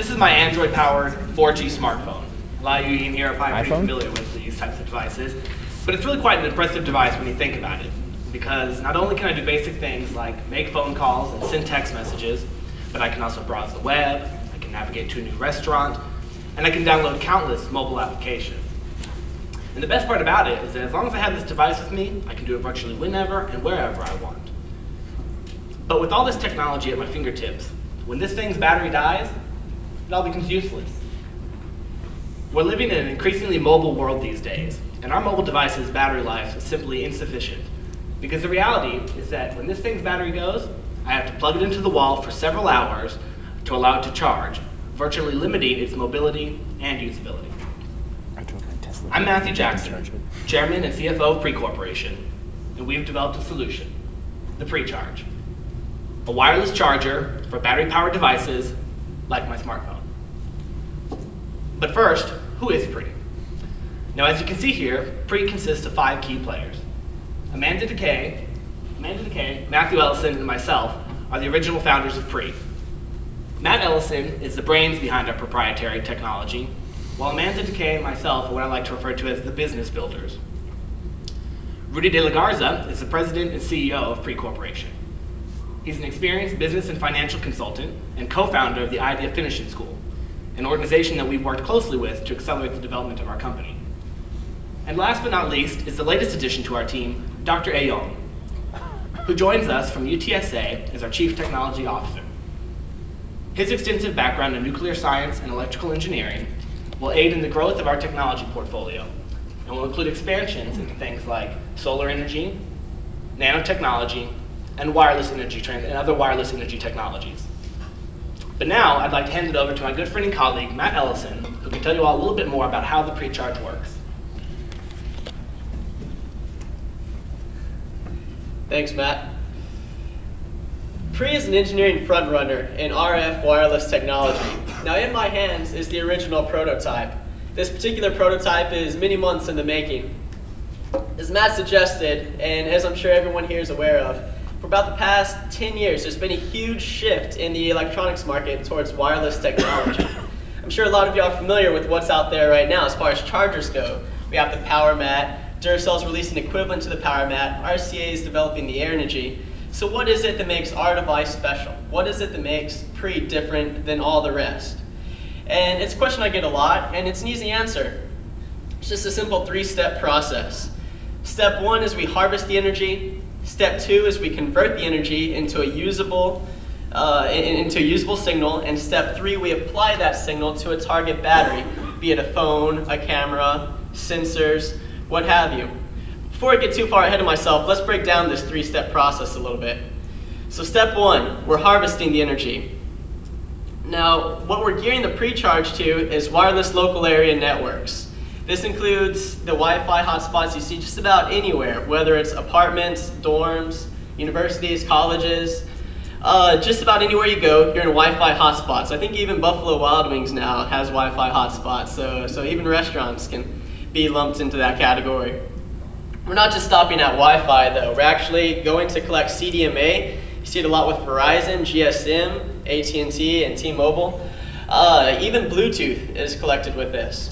This is my Android-powered 4G smartphone. A lot of you in here are probably pretty familiar with these types of devices, but it's really quite an impressive device when you think about it, because not only can I do basic things like make phone calls and send text messages, but I can also browse the web, I can navigate to a new restaurant, and I can download countless mobile applications. And the best part about it is that as long as I have this device with me, I can do it virtually whenever and wherever I want. But with all this technology at my fingertips, when this thing's battery dies, it all becomes useless. We're living in an increasingly mobile world these days, and our mobile devices' battery life is simply insufficient. Because the reality is that when this thing's battery goes, I have to plug it into the wall for several hours to allow it to charge, virtually limiting its mobility and usability. I'm Matthew Jackson, Chairman and CFO of Pre-Corporation, and we've developed a solution, the Pre-Charge, a wireless charger for battery-powered devices like my smartphone. But first, who is Pre? Now, as you can see here, Pre consists of 5 key players. Amanda Decay, Matthew Ellison, and myself are the original founders of Pre. Matt Ellison is the brains behind our proprietary technology, while Amanda Decay and myself are what I like to refer to as the business builders. Rudy De La Garza is the president and CEO of Pre Corporation. He's an experienced business and financial consultant and co-founder of the Idea Finishing School, an organization that we've worked closely with to accelerate the development of our company. And last but not least is the latest addition to our team, Dr. Ayong, who joins us from UTSA as our Chief Technology Officer. His extensive background in nuclear science and electrical engineering will aid in the growth of our technology portfolio and will include expansions into things like solar energy, nanotechnology, and other wireless energy technologies. But now I'd like to hand it over to my good friend and colleague, Matt Ellison, who can tell you all a little bit more about how the Pre-Charge works. Thanks, Matt. Pre is an engineering frontrunner in RF wireless technology. Now, in my hands is the original prototype. This particular prototype is many months in the making. As Matt suggested, and as I'm sure everyone here is aware of, for about the past 10 years, there's been a huge shift in the electronics market towards wireless technology. I'm sure a lot of you are familiar with what's out there right now as far as chargers go. We have the Power Mat, Duracell's releasing equivalent to the Power Mat, RCA is developing the Air Energy. So what is it that makes our device special? What is it that makes Pre different than all the rest? And it's a question I get a lot, and it's an easy answer. It's just a simple 3-step process. Step 1 is we harvest the energy. Step 2 is we convert the energy into a usable signal. And step 3, we apply that signal to a target battery, be it a phone, a camera, sensors, what have you. Before I get too far ahead of myself, let's break down this 3-step process a little bit. So step 1, we're harvesting the energy. Now, what we're gearing the Pre-Charge to is wireless local area networks. This includes the Wi-Fi hotspots you see just about anywhere, whether it's apartments, dorms, universities, colleges. Just about anywhere you go, you're in Wi-Fi hotspots. I think even Buffalo Wild Wings now has Wi-Fi hotspots, so even restaurants can be lumped into that category. We're not just stopping at Wi-Fi though. We're actually going to collect CDMA. You see it a lot with Verizon, GSM, AT&T, and T-Mobile. Even Bluetooth is collected with this.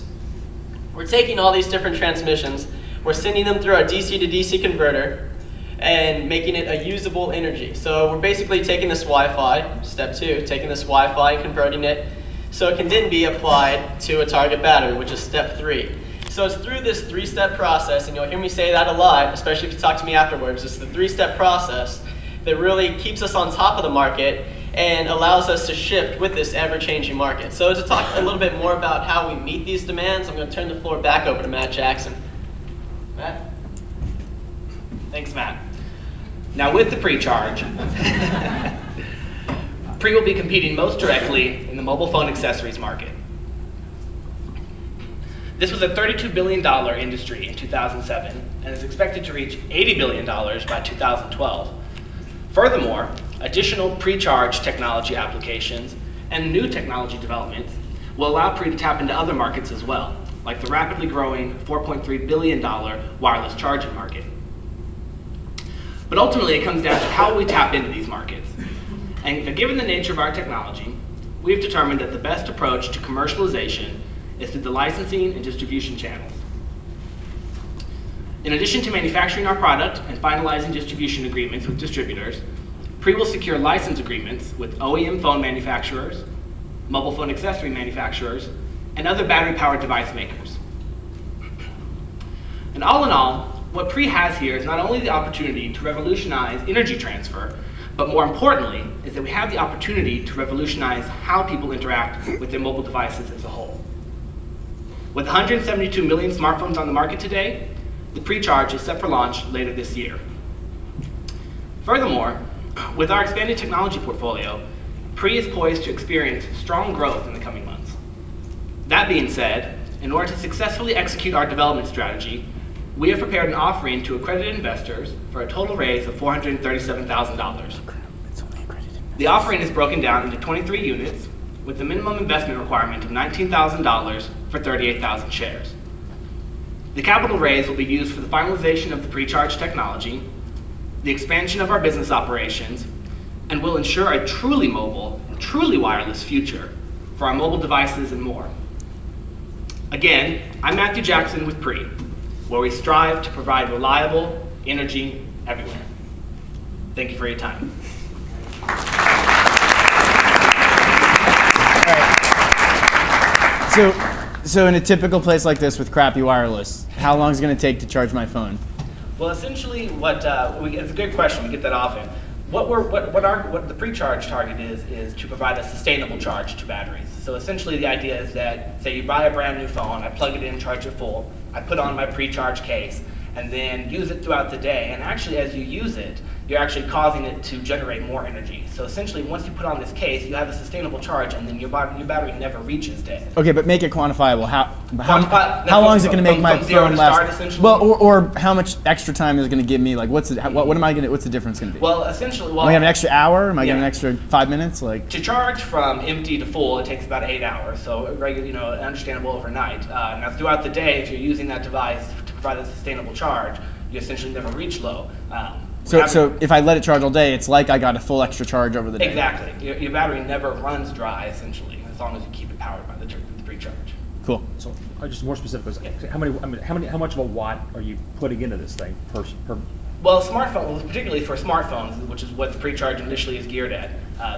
We're taking all these different transmissions, we're sending them through our DC to DC converter and making it a usable energy. So we're basically taking this Wi-Fi, step 2, taking this Wi-Fi and converting it so it can then be applied to a target battery, which is step 3. So it's through this 3-step process, and you'll hear me say that a lot, especially if you talk to me afterwards. It's the 3-step process that really keeps us on top of the market and allows us to shift with this ever-changing market. So to talk a little bit more about how we meet these demands, I'm going to turn the floor back over to Matt Jackson. Matt? Thanks, Matt. Now with the Pre-Charge, Pre will be competing most directly in the mobile phone accessories market. This was a $32 billion industry in 2007 and is expected to reach $80 billion by 2012. Furthermore, additional Pre-Charge technology applications and new technology developments will allow Pre to tap into other markets as well, like the rapidly growing $4.3 billion wireless charging market. But ultimately, it comes down to how we tap into these markets. And given the nature of our technology, we've determined that the best approach to commercialization is through the licensing and distribution channels. In addition to manufacturing our product and finalizing distribution agreements with distributors, Pre will secure license agreements with OEM phone manufacturers, mobile phone accessory manufacturers, and other battery-powered device makers. And all in all, what Pre has here is not only the opportunity to revolutionize energy transfer, but more importantly, is that we have the opportunity to revolutionize how people interact with their mobile devices as a whole. With 172 million smartphones on the market today, the Pre-Charge is set for launch later this year. Furthermore, with our expanded technology portfolio, Pre is poised to experience strong growth in the coming months. That being said, in order to successfully execute our development strategy, we have prepared an offering to accredited investors for a total raise of $437,000. The offering is broken down into 23 units with a minimum investment requirement of $19,000 for 38,000 shares. The capital raise will be used for the finalization of the Pre-Charge technology, the expansion of our business operations, and will ensure a truly mobile, truly wireless future for our mobile devices and more. Again, I'm Matthew Jackson with Pre, where we strive to provide reliable energy everywhere. Thank you for your time. All right. So in a typical place like this with crappy wireless, how long is it going to take to charge my phone? Well, essentially, it's a good question. We get that often. What the Pre-Charge target is to provide a sustainable charge to batteries. So essentially, the idea is that, say you buy a brand new phone, I plug it in, charge it full, I put on my Pre-Charge case, and then use it throughout the day. And actually, as you use it, you're actually causing it to generate more energy. So essentially, once you put on this case, you have a sustainable charge, and then your battery never reaches dead. Okay, but make it quantifiable. How long is it going to make my phone last? Well, or how much extra time is it going to give me? Like, what's the difference going to be? Well, essentially, am I getting an extra hour? Am I getting an extra 5 minutes? Like, to charge from empty to full, it takes about 8 hours. So understandable overnight. Now, throughout the day, if you're using that device to provide a sustainable charge, you essentially never reach low. So if I let it charge all day, it's like I got a full extra charge over the day. Exactly. Your battery never runs dry, essentially, as long as you keep it powered by the Pre-Charge. Cool. So just more specific, how much of a watt are you putting into this thing per? Well, particularly for smartphones, which is what the Pre-Charge initially is geared at,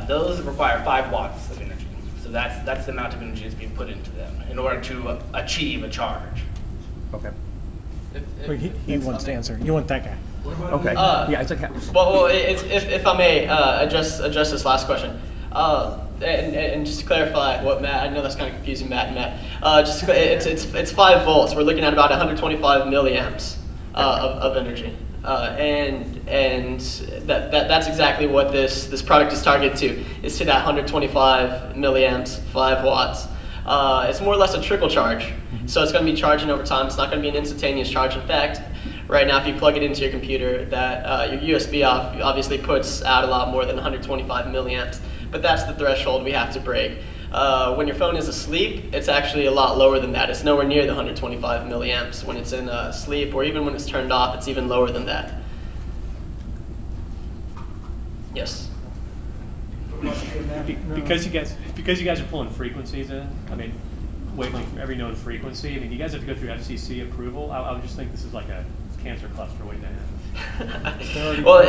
those require 5 watts of energy. So that's the amount of energy that's being put into them in order to achieve a charge. Okay. He wants to answer. You want that guy. Okay. Yeah, it's okay. Well, if I may address this last question, and just to clarify what Matt, I know that's kind of confusing, Matt. It's 5 volts. We're looking at about 125 milliamps of energy, and that's exactly what this product is targeted to. Is to that 125 milliamps, 5 watts. It's more or less a trickle charge, so it's going to be charging over time. It's not going to be an instantaneous charge. In fact, right now, if you plug it into your computer, that your USB obviously puts out a lot more than 125 milliamps, but that's the threshold we have to break. When your phone is asleep, it's actually a lot lower than that. It's nowhere near the 125 milliamps. When it's in sleep, or even when it's turned off, it's even lower than that. Yes. Because you guys are pulling frequencies in, I mean, wavelength from every known frequency. I mean, you guys have to go through FCC approval. I would just think this is like a cancer cluster waiting to happen. Well,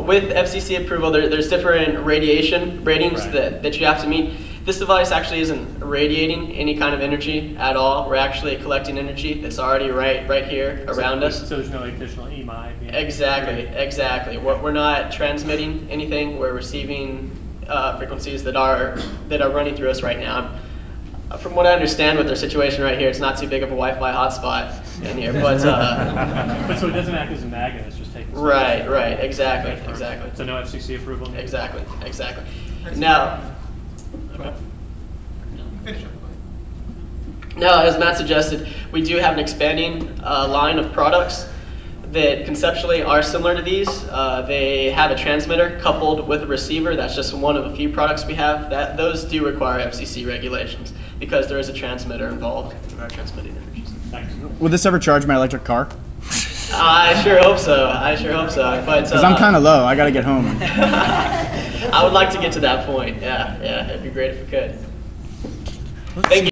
with FCC approval, there's different radiation ratings that you have to meet. This device actually isn't radiating any kind of energy at all. We're actually collecting energy that's already right here around us. So there's no additional EMI? Exactly. We're not transmitting anything. We're receiving frequencies that are running through us right now. From what I understand with their situation right here, it's not too big of a Wi-Fi hotspot in here, but but so it doesn't act as a magnet; it's just taking. Right, exactly. So no FCC approval. Exactly. Now, as Matt suggested, we do have an expanding line of products that conceptually are similar to these. They have a transmitter coupled with a receiver. That's just one of a few products we have. Those do require FCC regulations because there is a transmitter involved in our transmitting energies. Will this ever charge my electric car? I sure hope so. But because I'm kind of low, I got to get home. I would like to get to that point. Yeah, it'd be great if we could. Thank you.